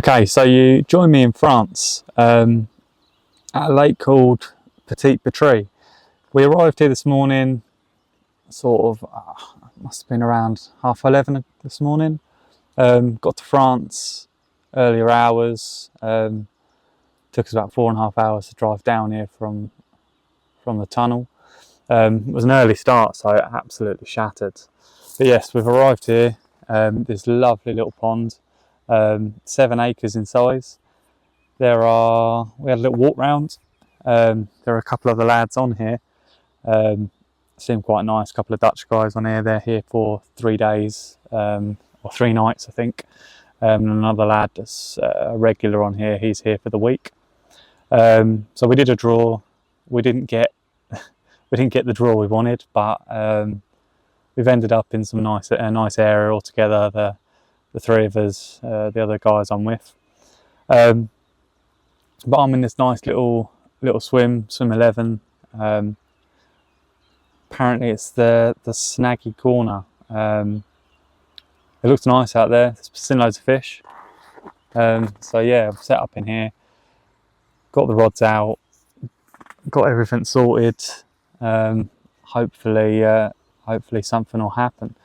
Okay, so you join me in France at a lake called Petit Pretre. We arrived here this morning, sort of, must have been around 11:30 this morning. Got to France earlier hours. Took us about 4.5 hours to drive down here from the tunnel. It was an early start, so it absolutely shattered. But yes, we've arrived here. This lovely little pond, 7 acres in size. We had a little walk round. There are a couple of the lads on here. Seem quite nice. A couple of Dutch guys on here. They're here for 3 days or 3 nights, I think. And another lad that's a regular on here. He's here for the week. So we did a draw. We didn't get the draw we wanted, but we've ended up in a nice area altogether. The 3 of us, the other guys I'm with. But I'm in this nice little swim 11. Apparently it's the snaggy corner. It looks nice out there. There's seen loads of fish. So yeah, I've set up in here. Got the rods out. Got everything sorted. Hopefully something will happen.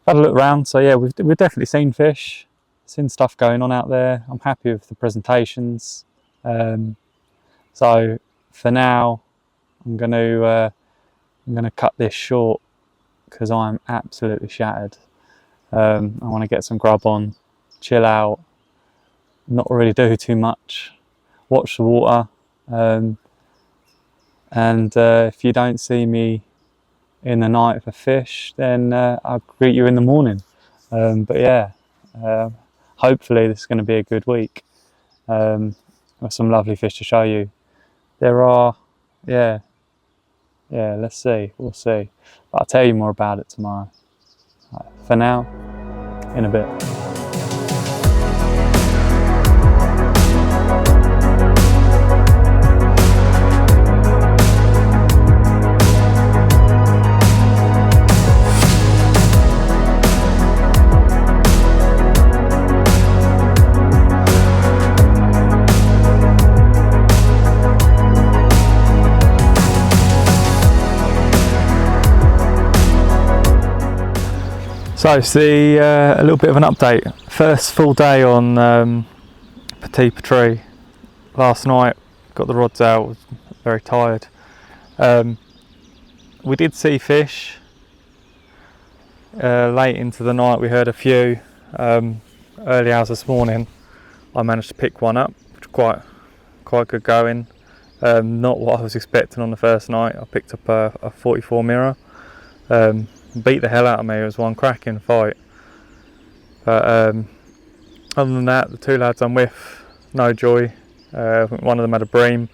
Had a look around. So yeah, we've definitely seen fish. Seen stuff going on out there. I'm happy with the presentations. So for now, I'm going to cut this short because I'm absolutely shattered. I want to get some grub on, chill out, not really do too much, watch the water, and if you don't see me in the night for fish, then I'll greet you in the morning. But yeah, hopefully this is going to be a good week. With some lovely fish to show you. There are, yeah, let's see, we'll see. But I'll tell you more about it tomorrow. Right, for now, in a bit. So see a little bit of an update. First full day on Petit Pretre. Last night, got the rods out, was very tired. We did see fish. Late into the night we heard a few. Early hours this morning I managed to pick one up, which was quite good going. Not what I was expecting on the first night. I picked up a 44 mirror. Beat the hell out of me. It was one cracking fight. But other than that, the 2 lads I'm with, no joy. One of them had a bream,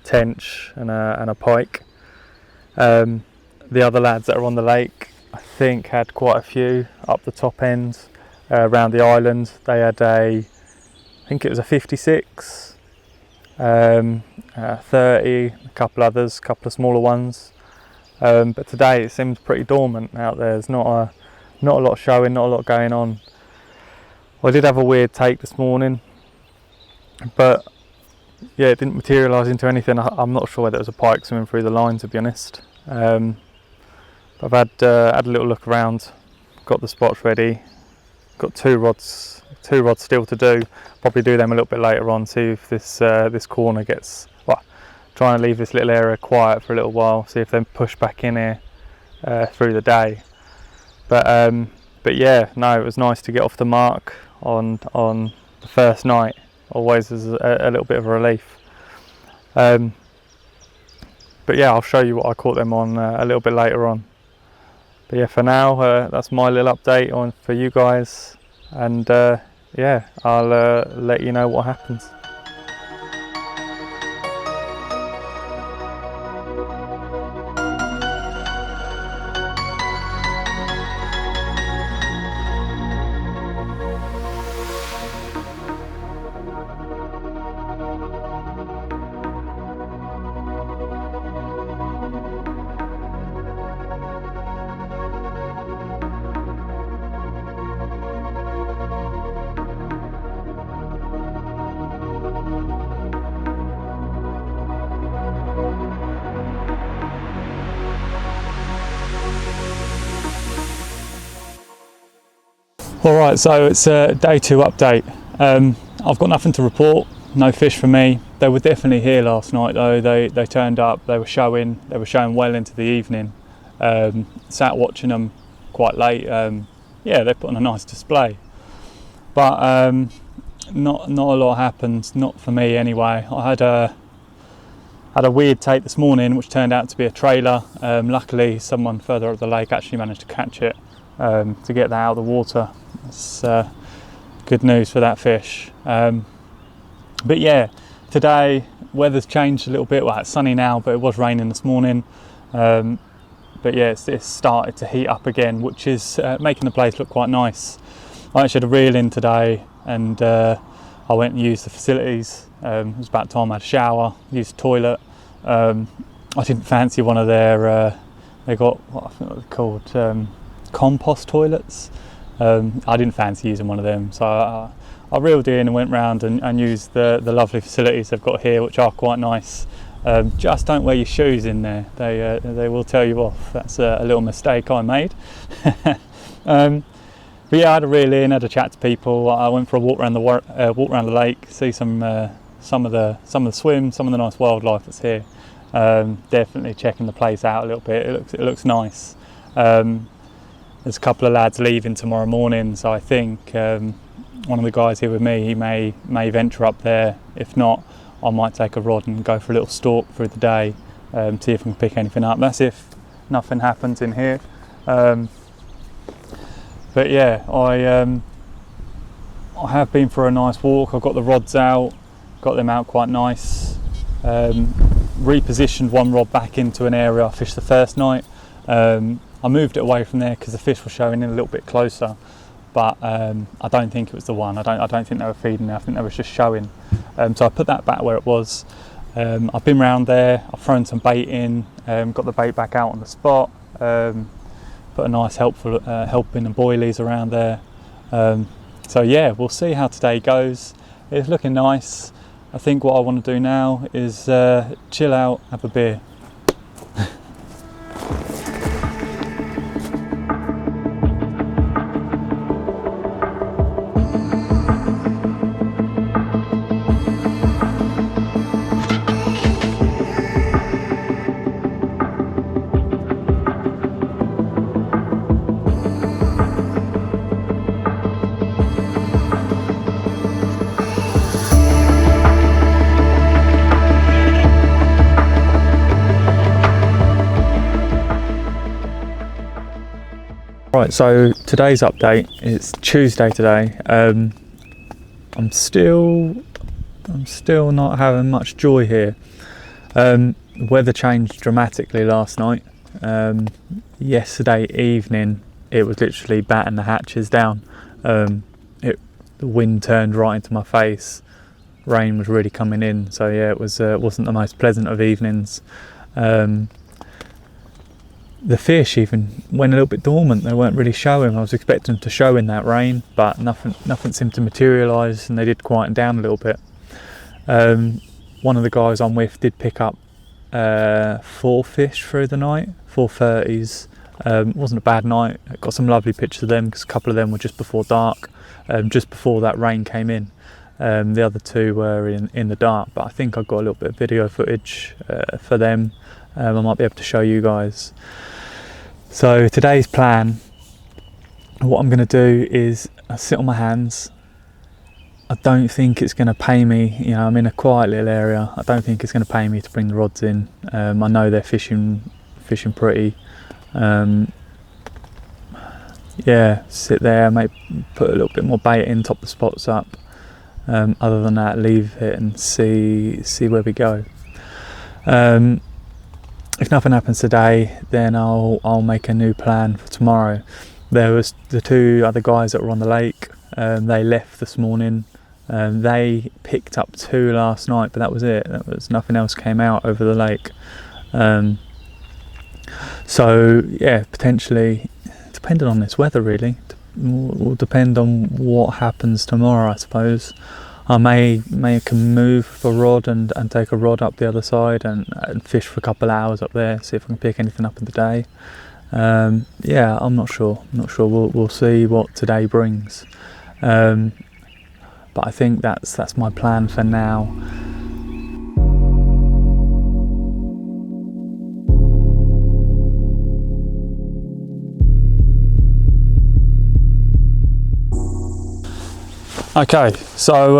tench and a pike. The other lads that are on the lake, I think, had quite a few up the top end around the island. They had I think it was a 56, 30, a couple others, a couple of smaller ones. But today it seems pretty dormant out there. There's not a lot showing, not a lot going on. I did have a weird take this morning, but yeah, it didn't materialise into anything. I'm not sure whether it was a pike swimming through the line, to be honest. But I've had a little look around, got the spots ready, got two rods still to do. Probably do them a little bit later on, see if this corner gets. Trying to leave this little area quiet for a little while, see if they push back in here through the day. But yeah, no, it was nice to get off the mark on the first night. Always is a little bit of a relief. But yeah, I'll show you what I caught them on a little bit later on. But yeah, for now, that's my little update on for you guys, and yeah, I'll let you know what happens. Alright, so it's a day 2 update. I've got nothing to report, no fish for me. They were definitely here last night though. They turned up, they were showing well into the evening. Sat watching them quite late. Yeah, they put on a nice display. But not a lot happened, not for me anyway. I had a weird take this morning which turned out to be a trailer. Luckily someone further up the lake actually managed to catch it to get that out of the water. It's good news for that fish. But yeah, today weather's changed a little bit. Well, it's sunny now, but it was raining this morning. But yeah, it's started to heat up again, which is making the place look quite nice. I actually had a reel in today, and I went and used the facilities. It was about time I had a shower, used the toilet. I didn't fancy one of their, they got, what I think they're called, compost toilets. I didn't fancy using one of them, so I reeled in and went round and used the lovely facilities they've got here, which are quite nice. Just don't wear your shoes in there, they will tell you off. That's a little mistake I made. But yeah, I had a reel in, had a chat to people. I went for a walk around the lake, see some of the swims, some of the nice wildlife that's here. Definitely checking the place out a little bit. It looks nice. There's a couple of lads leaving tomorrow morning, so I think one of the guys here with me, he may venture up there. If not, I might take a rod and go for a little stalk through the day, see if I can pick anything up. That's if nothing happens in here. But yeah, I have been for a nice walk. I've got the rods out, got them out quite nice. Repositioned one rod back into an area I fished the first night. I moved it away from there because the fish were showing in a little bit closer, but I don't think it was the one. I don't think they were feeding there. I think they were just showing. So I put that back where it was. I've been round there. I've thrown some bait in. Got the bait back out on the spot. Put a nice helping and boilies around there. So yeah, we'll see how today goes. It's looking nice. I think what I want to do now is chill out, have a beer. Right, so today's update, it's Tuesday today. I'm still not having much joy here. The weather changed dramatically last night. Yesterday evening it was literally batting the hatches down. The wind turned right into my face. Rain was really coming in, so yeah, it wasn't the most pleasant of evenings. The fish even went a little bit dormant. They weren't really showing. I was expecting them to show in that rain, but nothing seemed to materialise, and they did quieten down a little bit. One of the guys I'm with did pick up 4 fish through the night, 4 30s. It wasn't a bad night. I got some lovely pictures of them because a couple of them were just before dark, just before that rain came in. The other 2 were in the dark, but I think I got a little bit of video footage for them. I might be able to show you guys. So today's plan, what I'm going to do is I sit on my hands. I don't think it's going to pay me, you know, I'm in a quiet little area. I don't think it's going to pay me to bring the rods in. I know they're fishing pretty. Yeah, sit there, maybe put a little bit more bait in, top the spots up. Other than that, leave it and see where we go. If nothing happens today, then I'll make a new plan for tomorrow. There was the 2 other guys that were on the lake. They left this morning. They picked up 2 last night, but that was it. Nothing else came out over the lake. So yeah, potentially, depending on this weather, really, will depend on what happens tomorrow, I suppose. I may move the rod and take a rod up the other side and fish for a couple of hours up there, see if I can pick anything up in the day. Yeah, I'm not sure. We'll see what today brings. But I think that's my plan for now. Okay, so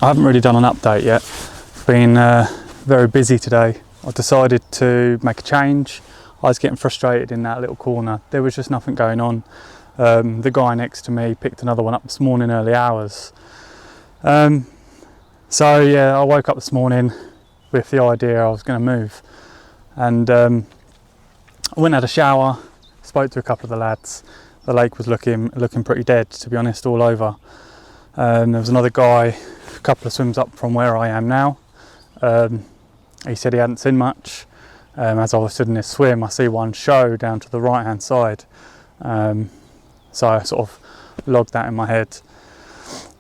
I haven't really done an update yet. Been very busy today. I decided to make a change. I was getting frustrated in that little corner. There was just nothing going on. The guy next to me picked another one up this morning, early hours. So yeah, I woke up this morning with the idea I was going to move, and I went and had a shower, spoke to a couple of the lads. The lake was looking pretty dead, to be honest, all over. There was another guy a couple of swims up from where I am now. He said he hadn't seen much. As I was stood in this swim, I see one show down to the right hand side. So I sort of logged that in my head.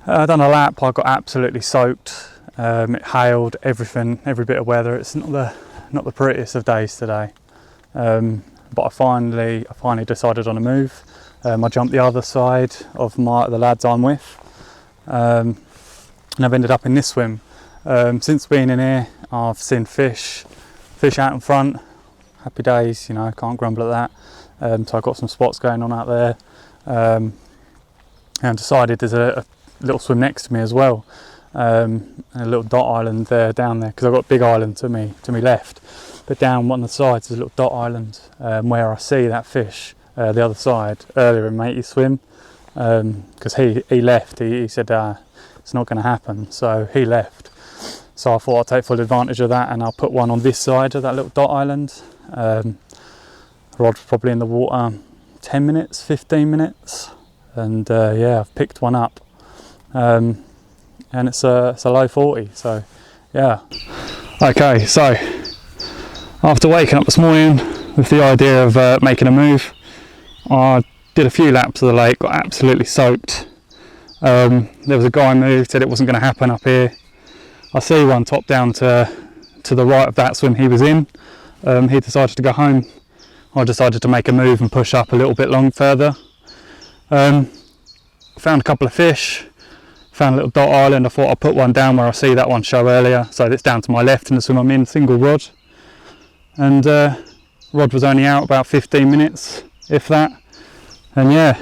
I done a lap. I got absolutely soaked. It hailed, everything, every bit of weather. It's not the prettiest of days today. But I finally decided on a move. I jumped the other side of the lads I'm with, and I've ended up in this swim. Since being in here, I've seen fish out in front. Happy days, can't grumble at that. So I've got some spots going on out there, and decided there's a little swim next to me as well, and a little dot island down there, because I've got a big island to me left, but down one of the sides is a little dot island where I see that fish the other side earlier in matey's swim, because he left. He said it's not going to happen, so he left. So I thought I'd take full advantage of that, and I'll put one on this side of that little dot island. Rod was probably in the water 10 minutes, 15 minutes, and yeah, I've picked one up, and it's a low 40, so yeah. Okay, so after waking up this morning with the idea of making a move, I did a few laps of the lake, got absolutely soaked. There was a guy moved, said it wasn't going to happen up here. I see one top down to the right of that swim he was in. He decided to go home. I decided to make a move and push up a little bit further. Found a couple of fish, found a little dot island. I thought I'd put one down where I see that one show earlier, so it's down to my left in the swim I'm in, single rod. And rod was only out about 15 minutes, if that. And yeah,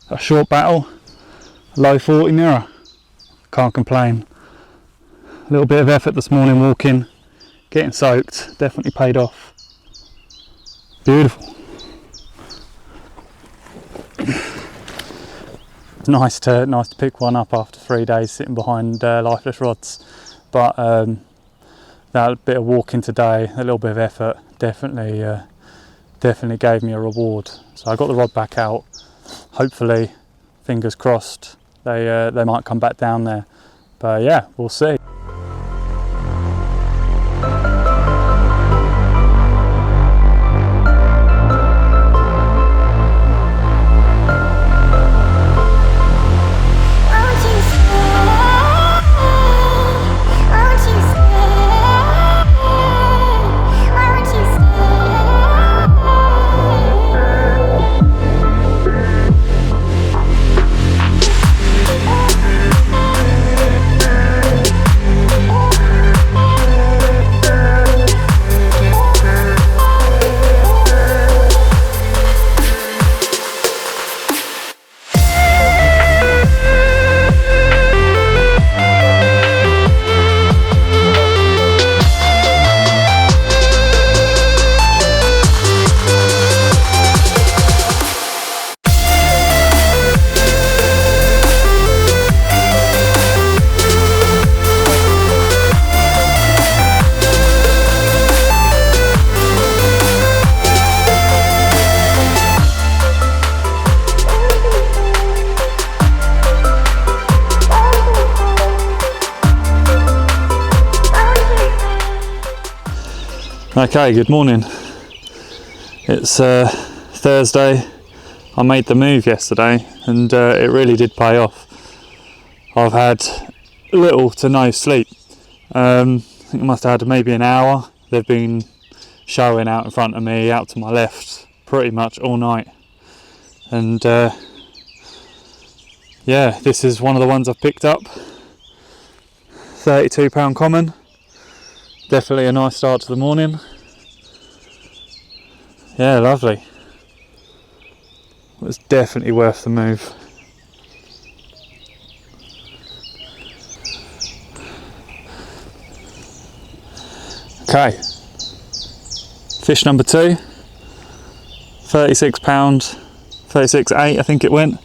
a short battle, low 40 mirror. Can't complain. A little bit of effort this morning walking, getting soaked, definitely paid off. Beautiful. It's nice to pick one up after 3 days sitting behind lifeless rods, but that bit of walking today, a little bit of effort, definitely gave me a reward. So I got the rod back out. Hopefully, fingers crossed, they might come back down there. But yeah, we'll see. Okay, good morning. It's Thursday. I made the move yesterday and it really did pay off. I've had little to no sleep. I think I must have had maybe an hour. They've been showing out in front of me, out to my left, pretty much all night, and yeah, this is one of the ones I've picked up. £32 common, definitely a nice start to the morning. Yeah, lovely. It was definitely worth the move. Okay, fish number 2, £36, 36.8 I think it went.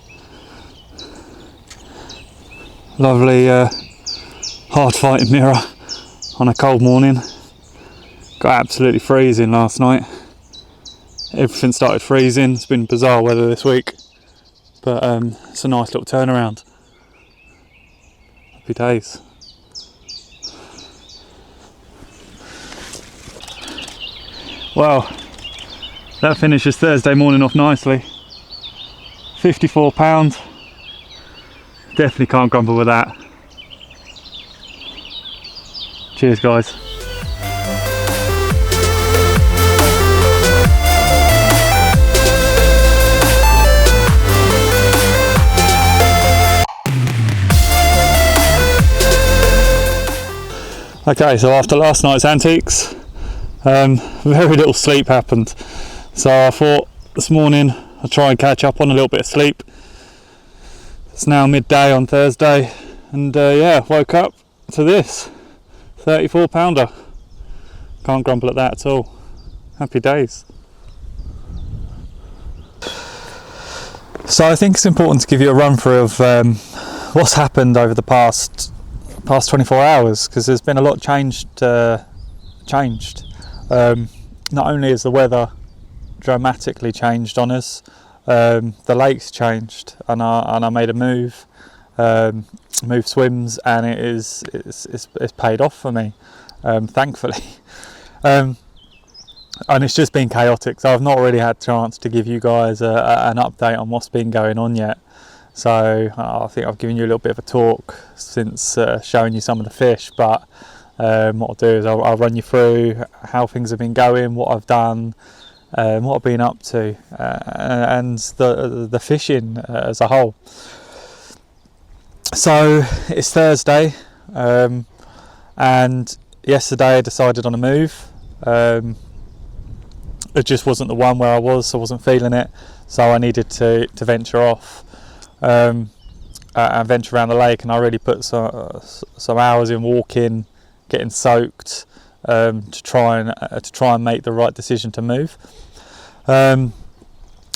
Lovely hard fighting mirror on a cold morning. Got absolutely freezing last night. Everything started freezing. It's been bizarre weather this week, but it's a nice little turnaround. Happy days. Well, that finishes Thursday morning off nicely. £54. Definitely can't grumble with that. Cheers, guys. Okay, so after last night's antics, very little sleep happened. So I thought this morning I'd try and catch up on a little bit of sleep. It's now midday on Thursday, and yeah, woke up to this 34 pounder. Can't grumble at that at all. Happy days. So I think it's important to give you a run through of what's happened over the past 24 hours, because there's been a lot changed. Not only has the weather dramatically changed on us, the lake's changed, and I made a move swims, and it's paid off for me, thankfully. And it's just been chaotic, so I've not really had a chance to give you guys an update on what's been going on yet. So I think I've given you a little bit of a talk since showing you some of the fish, but what I'll do is I'll run you through how things have been going, what I've done, what I've been up to, and the fishing as a whole. So it's Thursday, and yesterday I decided on a move. It just wasn't the one where I wasn't feeling it, so I needed to venture off and venture around the lake, and I really put some hours in walking, getting soaked, to try and make the right decision to move. The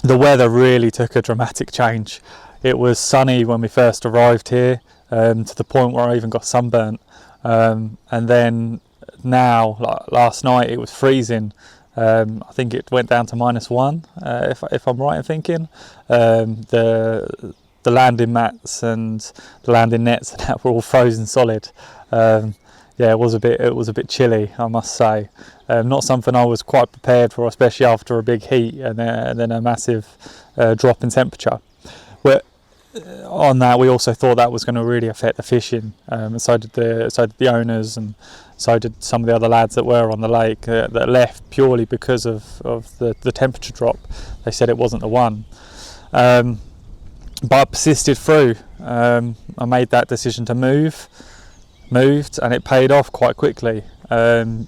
weather really took a dramatic change. It was sunny when we first arrived here, to the point where I even got sunburnt, and then now, like last night, it was freezing. I think it went down to -1, if I'm right in thinking. The landing mats and the landing nets that were all frozen solid. Yeah, it was a bit chilly, I must say. Not something I was quite prepared for, especially after a big heat and then a massive drop in temperature. On that, we also thought that was going to really affect the fishing, and so did the owners, and so did some of the other lads that were on the lake that left purely because of the temperature drop. They said it wasn't the one, but I persisted through. I made that decision to moved, and it paid off quite quickly.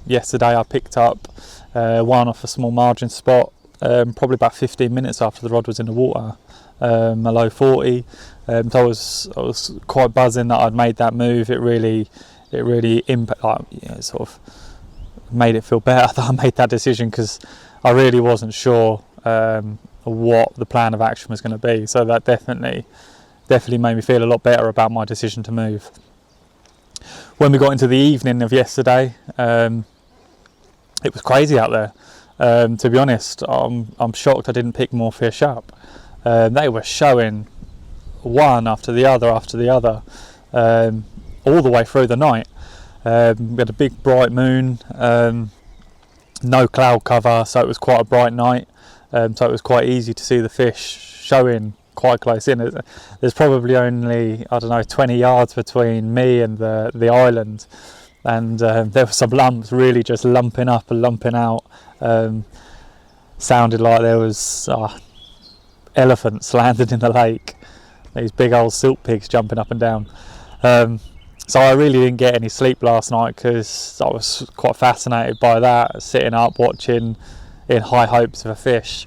Yesterday I picked up one off a small margin spot, probably about 15 minutes after the rod was in the water. A low 40, so I was quite buzzing that I'd made that move. It really sort of made it feel better that I made that decision, because I really wasn't sure what the plan of action was going to be. So that definitely made me feel a lot better about my decision to move. When we got into the evening of yesterday, it was crazy out there. To be honest, I'm shocked I didn't pick more fish up. They were showing one after the other, all the way through the night. We had a big bright moon, no cloud cover, so it was quite a bright night. So it was quite easy to see the fish showing quite close in. There's probably only, 20 yards between me and the island, and there were some lumps really just lumping up and lumping out. sounded like there was elephants landed in the lake. These big old silk pigs jumping up and down. So I really didn't get any sleep last night because I was quite fascinated by that, sitting up watching in high hopes of a fish.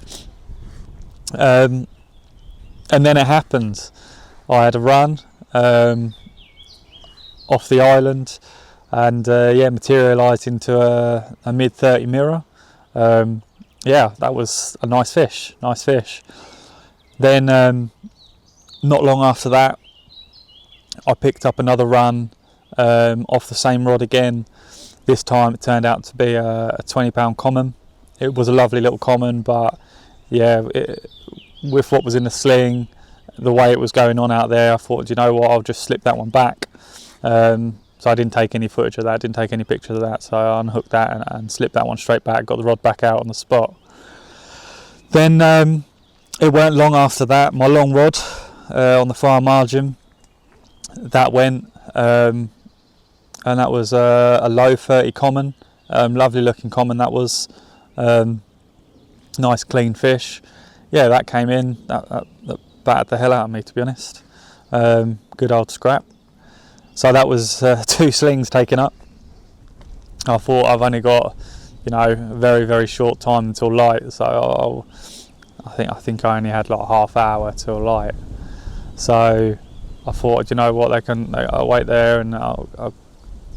And then it happened. I had a run off the island and materialised into a mid-30 mirror. That was a nice fish. Then not long after that, I picked up another run off the same rod again. This time it turned out to be a 20-pound common. It was a lovely little common, but with what was in the sling, the way it was going on out there, I thought, do you know what, I'll just slip that one back. So I didn't take any footage of that, didn't take any pictures of that, so I unhooked that and slipped that one straight back, got the rod back out on the spot. Then it weren't long after that, my long rod on the far margin, that went, and that was a low 30 common, lovely looking common that was, nice clean fish. That came in, that battered the hell out of me, to be honest. Good old scrap. So that was 2 slings taken up. I thought I've only got, a very, very short time until light, so I think I only had like half hour till light. So I thought, you know what, I'll wait there and I'll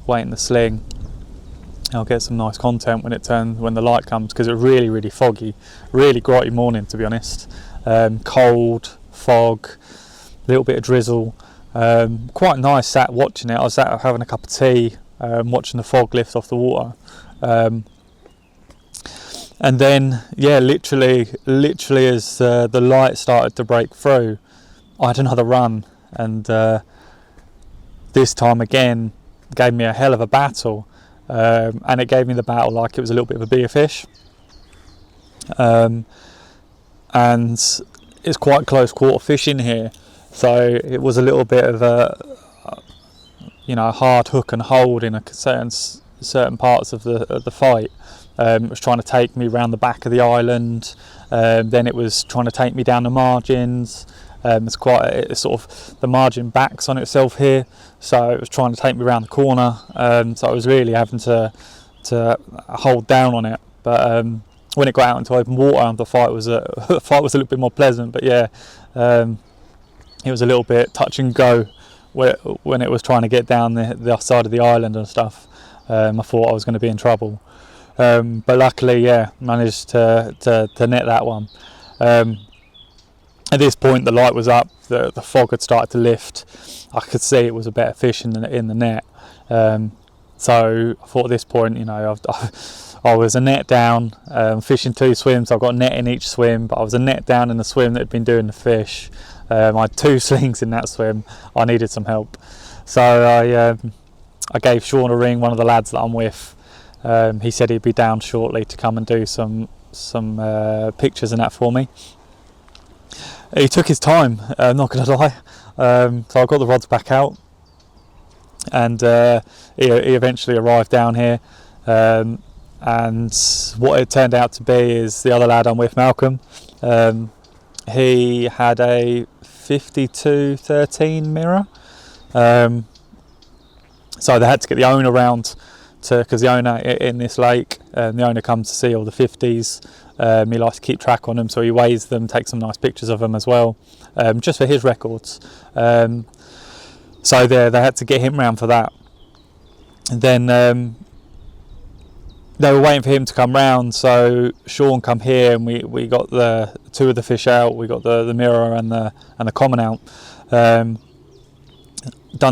wait in the sling. I'll get some nice content when the light comes, because it was really, really foggy, really grotty morning, to be honest. Cold, fog, a little bit of drizzle. Quite nice sat watching it. I was sat having a cup of tea, watching the fog lift off the water. And then, literally as the light started to break through, I had another run, and this time again gave me a hell of a battle, and it gave me the battle like it was a little bit of a bigger fish, and it's quite close quarter fishing here, so it was a little bit of a hard hook and hold in certain parts of the fight. It was trying to take me around the back of the island, then it was trying to take me down the margins. It's sort of, the margin backs on itself here, so it was trying to take me around the corner, so I was really having to hold down on it. But when it got out into open water, the fight was a little bit more pleasant. But it was a little bit touch and go when it was trying to get down the side of the island and stuff. I thought I was going to be in trouble, but luckily, managed to net that one. At this point, the light was up, the fog had started to lift. I could see it was a better fish in the net. So I thought at this point, I was a net down, fishing 2 swims. I've got a net in each swim, but I was a net down in the swim that had been doing the fish. I had 2 slings in that swim. I needed some help. So I gave Sean a ring, one of the lads that I'm with. He said he'd be down shortly to come and do some pictures and that for me. He took his time, I'm not going to lie. So I got the rods back out, and he eventually arrived down here. And what it turned out to be is the other lad I'm with, Malcolm, he had a 52-13 mirror. So they had to get the owner around, because the owner in this lake, the owner comes to see all the 50s. He likes to keep track on them, so he weighs them, takes some nice pictures of them as well, just for his records. So they had to get him round for that. And then they were waiting for him to come round, so Sean come here, and we got the 2 of the fish out. We got the mirror and the common out. Done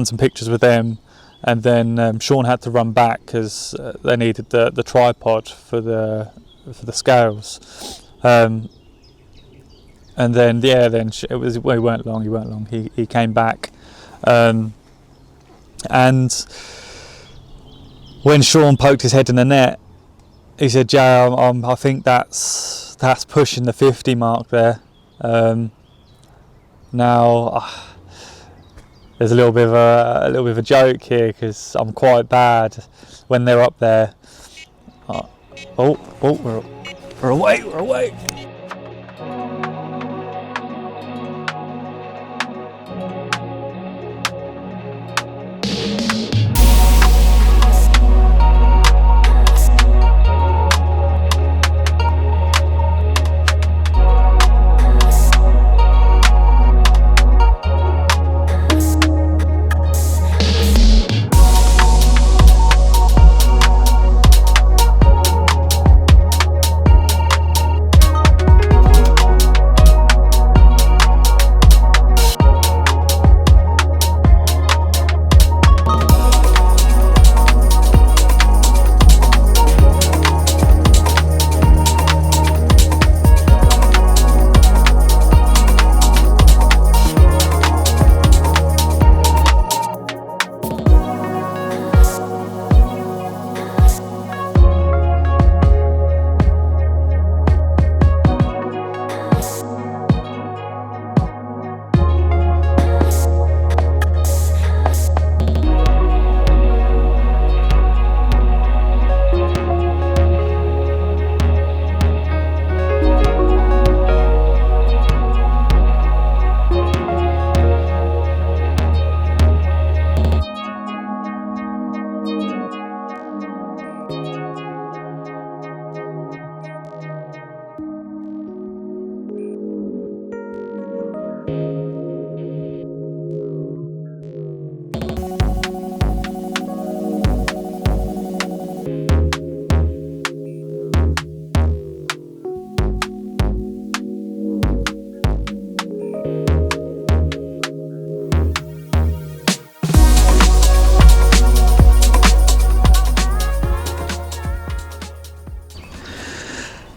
some pictures with them, and then Sean had to run back because they needed the tripod for the scales. And then it was, well, he weren't long. He came back, and when Sean poked his head in the net, he said, "Jay, I think that's pushing the 50 mark there." Now there's a little bit of a joke here, because I'm quite bad when they're up there. We're We're away, we're away.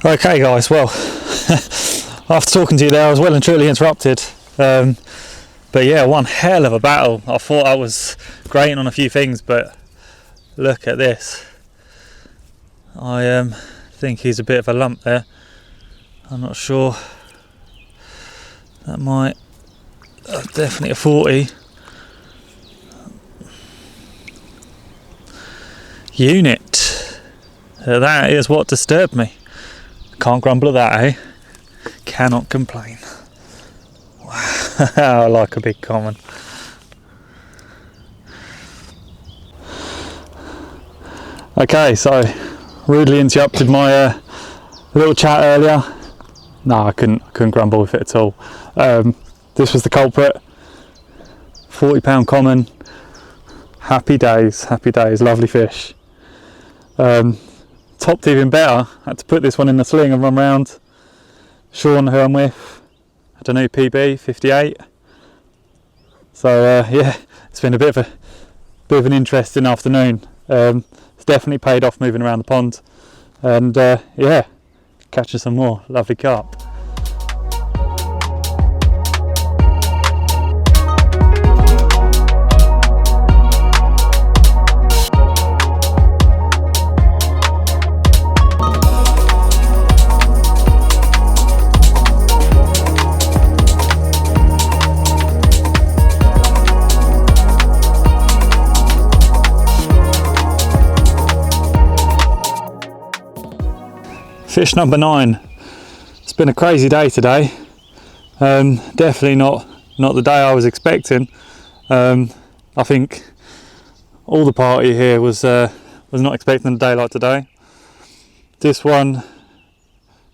Okay guys, well, after talking to you there I was well and truly interrupted, but yeah, one hell of a battle. I thought I was grating on a few things, but look at this. I think he's a bit of a lump there. I'm not sure. That might definitely a 40 unit. That is what disturbed me. Can't grumble at that, eh? Cannot complain. Wow, I like a big common. Okay, so rudely interrupted my little chat earlier. No, I couldn't grumble with it at all. This was the culprit. £40 common. Happy days, lovely fish. Topped even better. Had to put this one in the sling and run round. Sean, who I'm with, had a new PB, 58. So yeah, it's been a bit of an interesting afternoon. It's definitely paid off moving around the pond, and yeah, catching some more lovely carp. Fish number 9. It's been a crazy day today. Definitely not the day I was expecting. I think all the party here was not expecting a day like today. This one,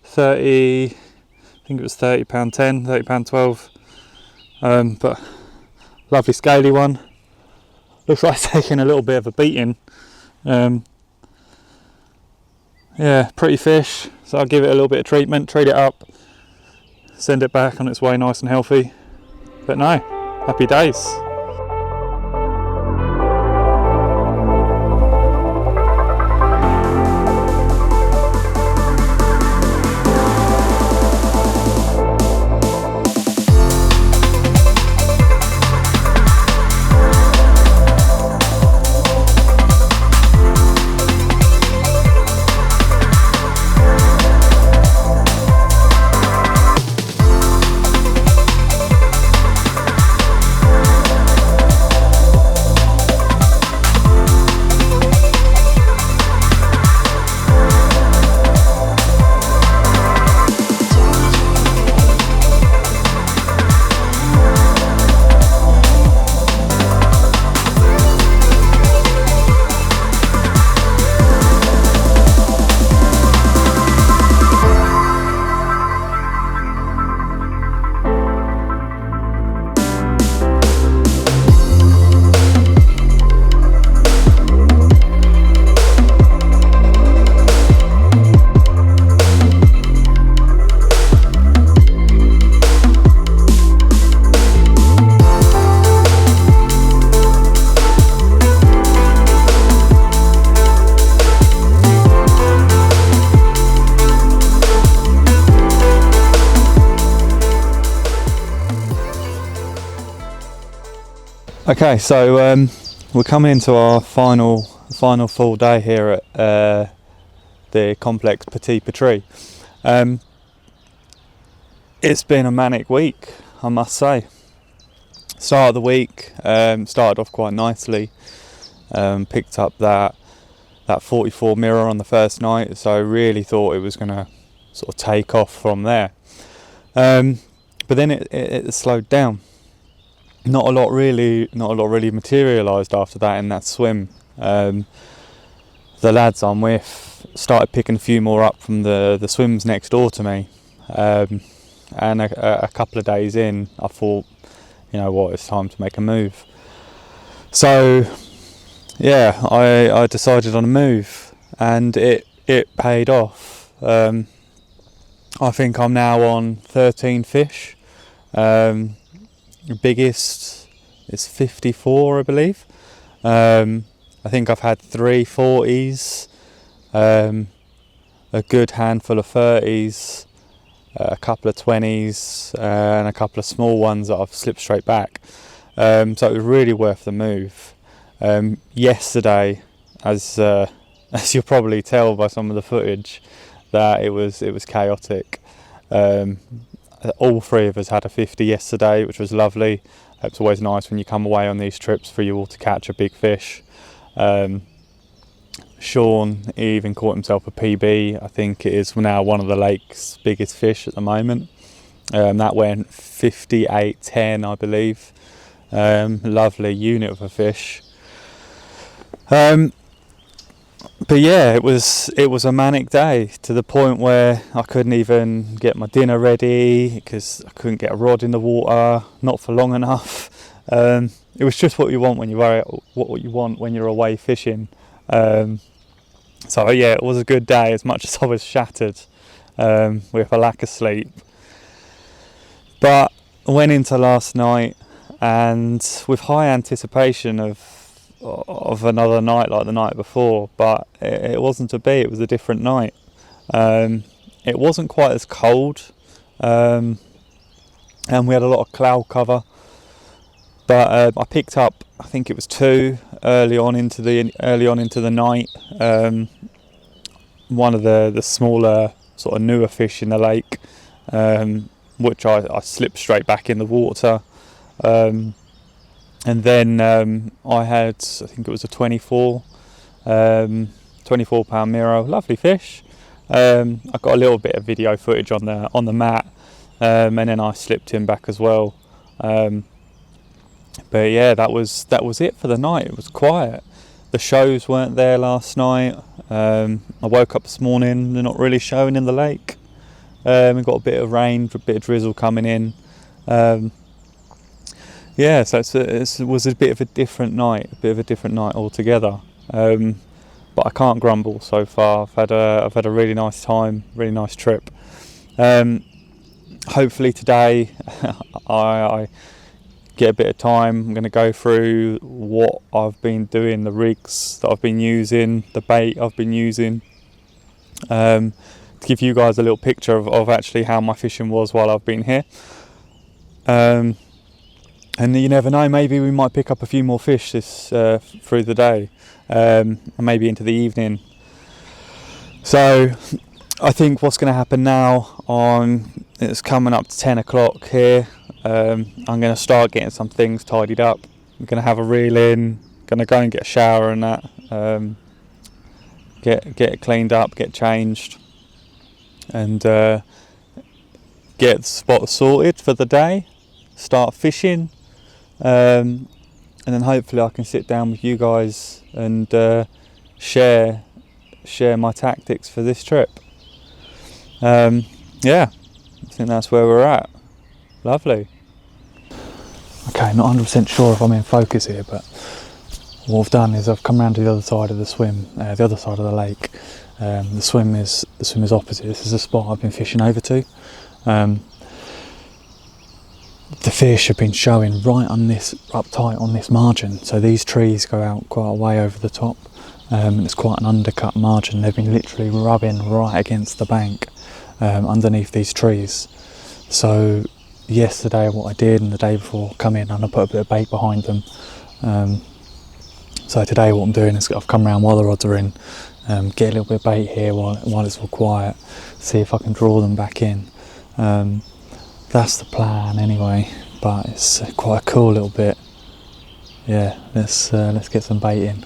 30, I think it was £30.10, £30.12. But lovely scaly one. Looks like it's taking a little bit of a beating. Yeah, pretty fish, so I'll give it a little bit of treatment, treat it up, send it back on its way nice and healthy. But no, happy days. Okay, so we're coming into our final full day here at the complex Petit Pretre. It's been a manic week, I must say. Start of the week started off quite nicely. Picked up that 44 mirror on the first night, so I really thought it was going to sort of take off from there. But then it slowed down. Not a lot really materialised after that in that swim. The lads I'm with started picking a few more up from the swims next door to me, and a couple of days in, I thought, you know what, it's time to make a move. So yeah, I decided on a move, and it paid off. I think I'm now on 13 fish. Biggest is 54, I believe. I think I've had 3 40s, a good handful of 30s, a couple of 20s, and a couple of small ones that I've slipped straight back. So it was really worth the move. Yesterday, as you'll probably tell by some of the footage, that it was chaotic. All 3 of us had a 50 yesterday, which was lovely. It's always nice when you come away on these trips for you all to catch a big fish. Sean even caught himself a PB. I think it is now one of the lake's biggest fish at the moment. That went 58.10, I believe. Lovely unit of a fish. But yeah, it was a manic day, to the point where I couldn't even get my dinner ready because I couldn't get a rod in the water, not for long enough. It was just what you want when you're away fishing. So yeah, it was a good day, as much as I was shattered with a lack of sleep. But I went into last night, and with high anticipation of another night like the night before, but it wasn't to be. It was a different night. It wasn't quite as cold, and we had a lot of cloud cover, but I picked up, I think it was 2 early on into the night. One of the smaller, sort of newer fish in the lake, which I slipped straight back in the water. And then I had, I think it was a 24 pound Miro, lovely fish. I got a little bit of video footage on the mat, and then I slipped him back as well. But yeah, that was it for the night. It was quiet. The shows weren't there last night. I woke up this morning, they're not really showing in the lake. We got a bit of rain, a bit of drizzle coming in. Yeah, so it was a bit of a different night altogether. But I can't grumble so far. I've had a really nice time, really nice trip. Hopefully today I get a bit of time. I'm going to go through what I've been doing, the rigs that I've been using, the bait I've been using, to give you guys a little picture of actually how my fishing was while I've been here. And you never know, maybe we might pick up a few more fish through the day, and maybe into the evening. So I think what's going to happen now, it's coming up to 10 o'clock here. I'm going to start getting some things tidied up. I'm going to have a reel in, going to go and get a shower and that, get it cleaned up, get changed, and get the spot sorted for the day, start fishing. And then hopefully I can sit down with you guys and share my tactics for this trip. Yeah, I think that's where we're at. Lovely. Okay, not 100% sure if I'm in focus here, but what I've done is I've come around to the other side of the swim, the other side of the lake. The swim is opposite. This is the spot I've been fishing over to. The fish have been showing right on this, up tight on this margin, so these trees go out quite a way over the top, and it's quite an undercut margin. They've been literally rubbing right against the bank underneath these trees. So yesterday what I did, and the day before, come in and I put a bit of bait behind them, So today what I'm doing is I've come around while the rods are in, get a little bit of bait here while it's all quiet, see if I can draw them back in. That's the plan anyway, but it's quite a cool little bit. Yeah, let's get some bait in.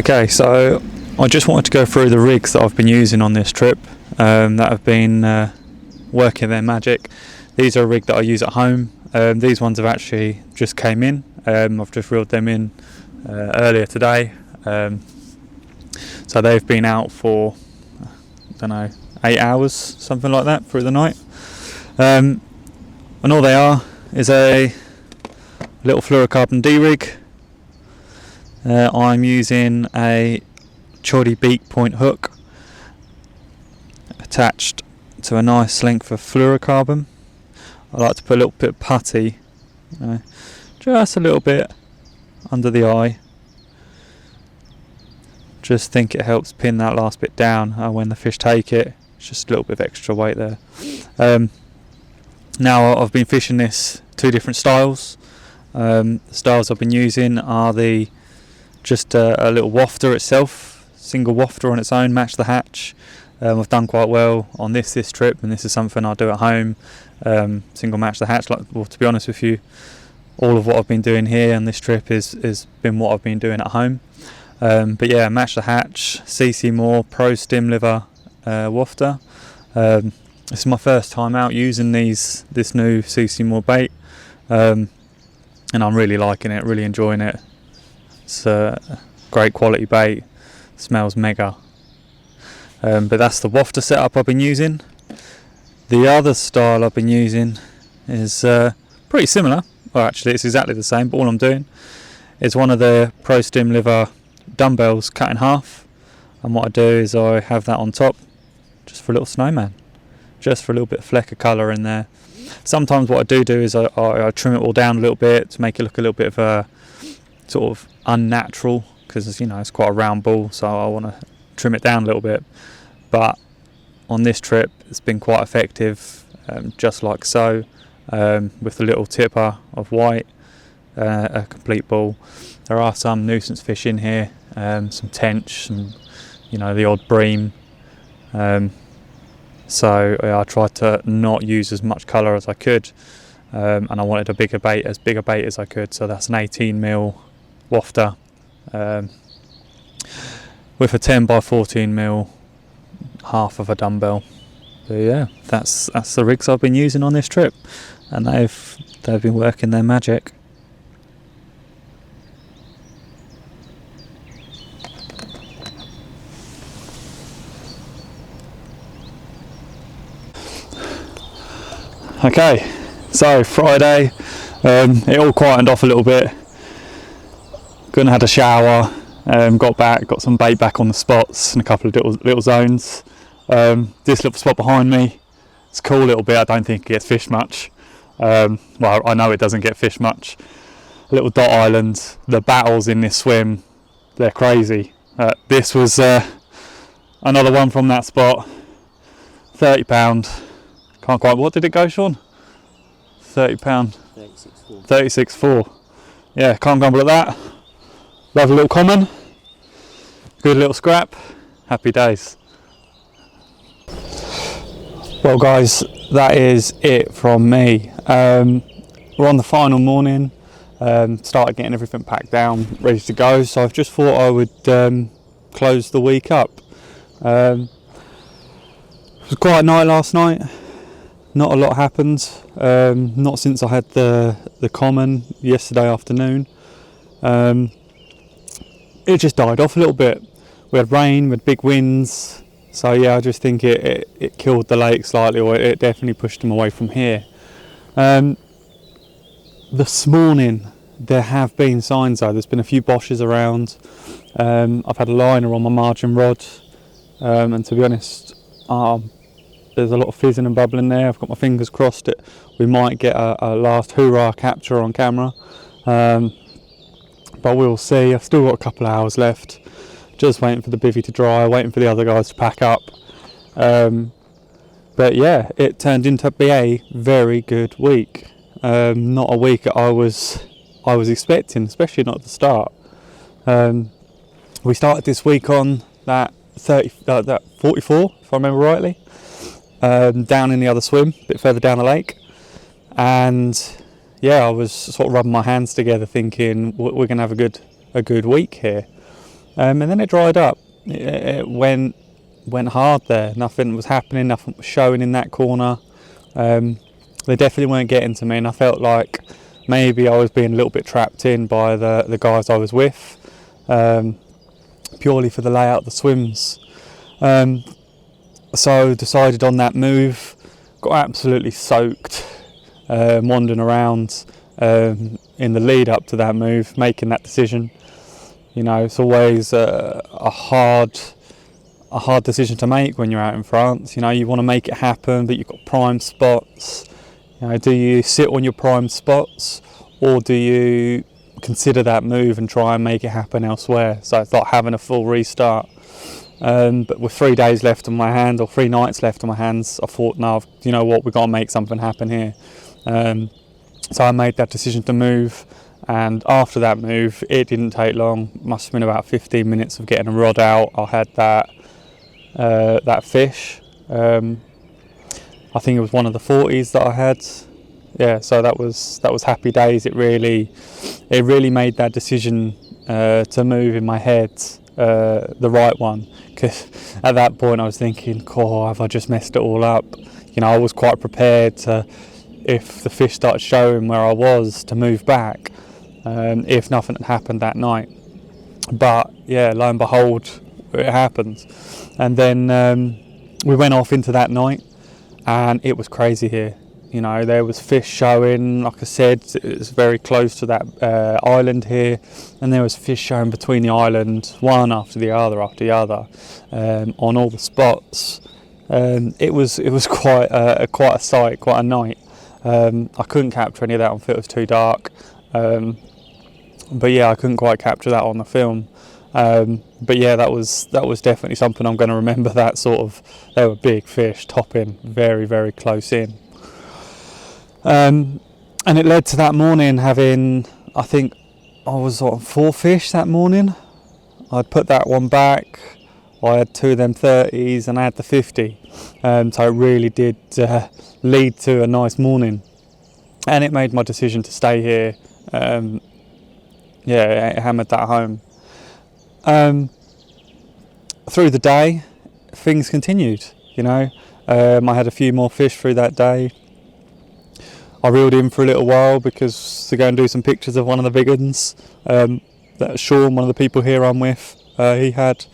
Okay, so I just wanted to go through the rigs that I've been using on this trip that have been working their magic. These are a rig that I use at home. These ones have actually just came in. I've just reeled them in earlier today. So they've been out for, I don't know, 8 hours, something like that, through the night. And all they are is a little fluorocarbon D-rig. I'm using a choddy beak point hook attached to a nice length of fluorocarbon. I like to put a little bit of putty, just a little bit under the eye. Just think it helps pin that last bit down when the fish take it. It's just a little bit of extra weight there. Now I've been fishing this 2 different styles. The styles I've been using are just a little wafter itself, single wafter on its own, match the hatch. I've done quite well on this trip, and this is something I do at home. Single match the hatch. Well, to be honest with you, all of what I've been doing here on this trip is been what I've been doing at home. But yeah, match the hatch, CC Moore Pro Stim Liver wafter. This is my first time out using this new CC Moore bait, and I'm really liking it, really enjoying it. It's a great quality bait, smells mega. But that's the wafter setup I've been using. The other style I've been using is pretty similar. Well, actually it's exactly the same, but all I'm doing is one of the Pro Stim Liver dumbbells cut in half, and what I do is I have that on top just for a little snowman, just for a little bit of fleck of colour in there. Sometimes what I do is I trim it all down a little bit to make it look a little bit of a sort of unnatural, because it's quite a round ball, so I want to trim it down a little bit. But on this trip it's been quite effective, just like so, with a little tipper of white, a complete ball. There are some nuisance fish in here, some tench, some the odd bream, so I tried to not use as much colour as I could, and I wanted a big a bait as I could, so that's an 18mm wafter with a 10x14mm half of a dumbbell. So yeah, that's the rigs I've been using on this trip, and they've been working their magic. Okay, so Friday, it all quietened off a little bit. Gone and had a shower, got back, got some bait back on the spots and a couple of little zones. This little spot behind me, it's a cool little bit. I don't think it gets fished much. Well, I know it doesn't get fished much. A little dot island. The battles in this swim, they're crazy. This was another one from that spot. £30. Can't quite. What did it go, Sean? £30. 36.4. 36.4. Yeah, can't grumble at that. Lovely little common. Good little scrap. Happy days. Well guys, that is it from me. We're on the final morning. Started getting everything packed down, ready to go. So I've just thought I would close the week up. It was a quiet night last night. Not a lot happened. Not since I had the common yesterday afternoon. It just died off a little bit. We had rain, we had big winds. So yeah, I just think it killed the lake slightly, or it definitely pushed them away from here. This morning there have been signs though. There's been a few boshes around. I've had a liner on my margin rod, and to be honest, there's a lot of fizzing and bubbling there. I've got my fingers crossed that we might get a last hoorah capture on camera, but we'll see. I've still got a couple of hours left, just waiting for the bivvy to dry, waiting for the other guys to pack up. But yeah, it turned into to be a very good week. Not a week that I was expecting, especially not at the start. We started this week on that 44, if I remember rightly, down in the other swim, a bit further down the lake, and yeah, I was sort of rubbing my hands together, thinking we're going to have a good week here. And then it dried up. It went hard there. Nothing was happening. Nothing was showing in that corner. They definitely weren't getting to me, and I felt like maybe I was being a little bit trapped in by the guys I was with, purely for the layout of the swims. So decided on that move. Got absolutely soaked, wandering around in the lead up to that move, making that decision. You know, it's always a hard decision to make when you're out in France. You know, you want to make it happen, but you've got prime spots. You know, do you sit on your prime spots, or do you consider that move and try and make it happen elsewhere? So it's like having a full restart. But with 3 days left on my hands, or 3 nights left on my hands, I thought, no, you know what, we've got to make something happen here. So I made that decision to move, and after that move, it didn't take long. Must have been about 15 minutes of getting a rod out. I had that fish. I think it was one of the 40s that I had. Yeah, so that was happy days. It really made that decision to move in my head the right one, because at that point I was thinking, "Oh, have I just messed it all up?" You know, I was quite prepared to, if the fish started showing where I was, to move back, if nothing had happened that night. But yeah, lo and behold, it happened. And then we went off into that night, and it was crazy here. You know, there was fish showing, like I said, it was very close to that island here, and there was fish showing between the island, one after the other on all the spots. It was quite a sight, quite a night. I couldn't capture any of that on film, it was too dark. But yeah, I couldn't quite capture that on the film. But yeah, that was definitely something I'm going to remember. That sort of, they were big fish, topping very, very close in. And it led to that morning having, I think I was on 4 fish that morning. I'd put that one back. I had 2 of them 30s and I had the 50. So it really did lead to a nice morning. And it made my decision to stay here. Yeah, it hammered that home. Through the day, things continued, you know. I had a few more fish through that day. I reeled in for a little while because to go and do some pictures of one of the big ones that Sean, one of the people here I'm with, he had.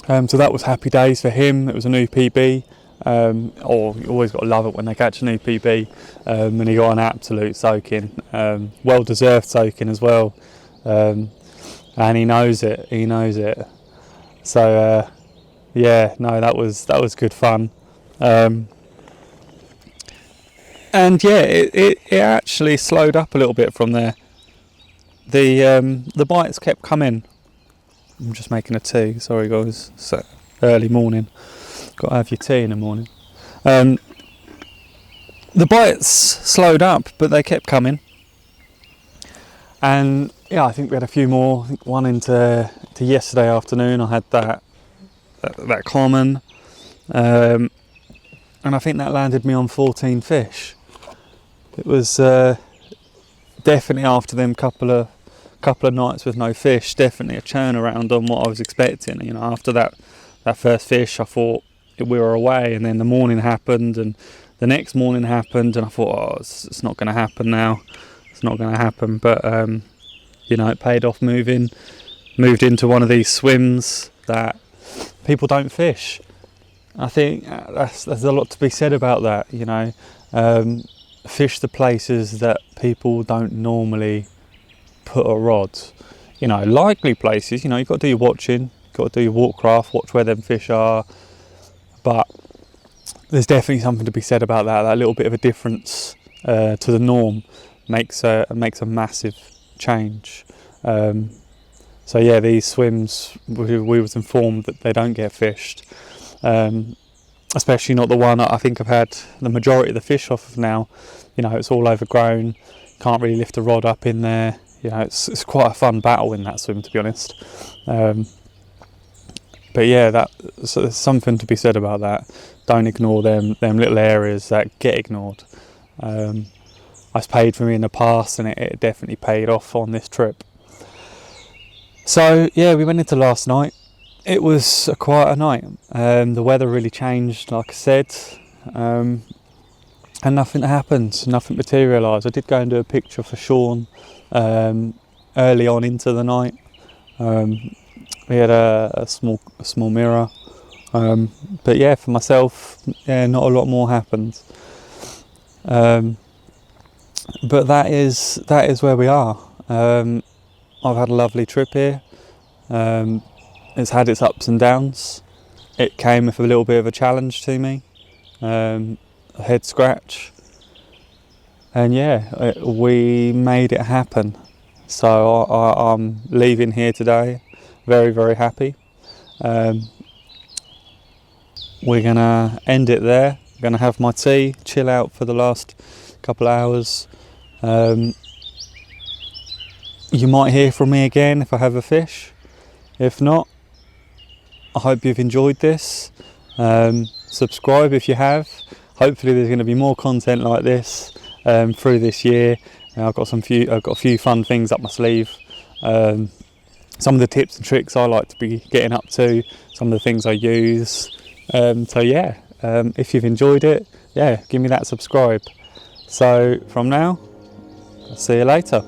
So that was happy days for him. It was a new PB. You always got to love it when they catch a new PB. And he got an absolute soaking, well deserved soaking as well. And he knows it. So yeah, no, that was good fun. And yeah, it actually slowed up a little bit from there. The bites kept coming. I'm just making a tea, sorry guys, so early morning, got to have your tea in the morning. The bites slowed up, but they kept coming. And yeah, I think we had a few more. I think one into yesterday afternoon I had that common, and I think that landed me on 14 fish. It was definitely, after them couple of nights with no fish, definitely a turnaround on what I was expecting. You know, after that first fish, I thought we were away, and then the morning happened, and the next morning happened, and I thought, oh, it's not going to happen now. It's not going to happen. But you know, it paid off. Moved into one of these swims that people don't fish. I think there's a lot to be said about that, you know. Fish the places that people don't normally put a rod. You know, likely places, you know, you've got to do your watching, you've got to do your walkcraft, watch where them fish are. But there's definitely something to be said about that. That little bit of a difference to the norm makes a massive change. So yeah, these swims, we was informed that they don't get fished. Especially not the one I think I've had the majority of the fish off of now. You know, it's all overgrown, can't really lift a rod up in there. You know, it's quite a fun battle in that swim, to be honest. But yeah, so there's something to be said about that. Don't ignore them little areas that get ignored. I've paid for me in the past, and it definitely paid off on this trip. So yeah, we went into last night. It was a quieter night. The weather really changed, like I said, and nothing happened, nothing materialised. I did go and do a picture for Sean early on into the night. We had a small mirror, but yeah, for myself, yeah, not a lot more happened. But that is where we are. I've had a lovely trip here. It's had its ups and downs. It came with a little bit of a challenge to me, a head scratch, and yeah, we made it happen. So I'm leaving here today, very, very happy. We're gonna end it there. I'm gonna have my tea, chill out for the last couple of hours. You might hear from me again if I have a fish. If not, I hope you've enjoyed this. Subscribe if you have. Hopefully there's going to be more content like this through this year. I've got a few fun things up my sleeve. Some of the tips and tricks I like to be getting up to, some of the things I use. So yeah, if you've enjoyed it, yeah, give me that subscribe. So from now, I'll see you later.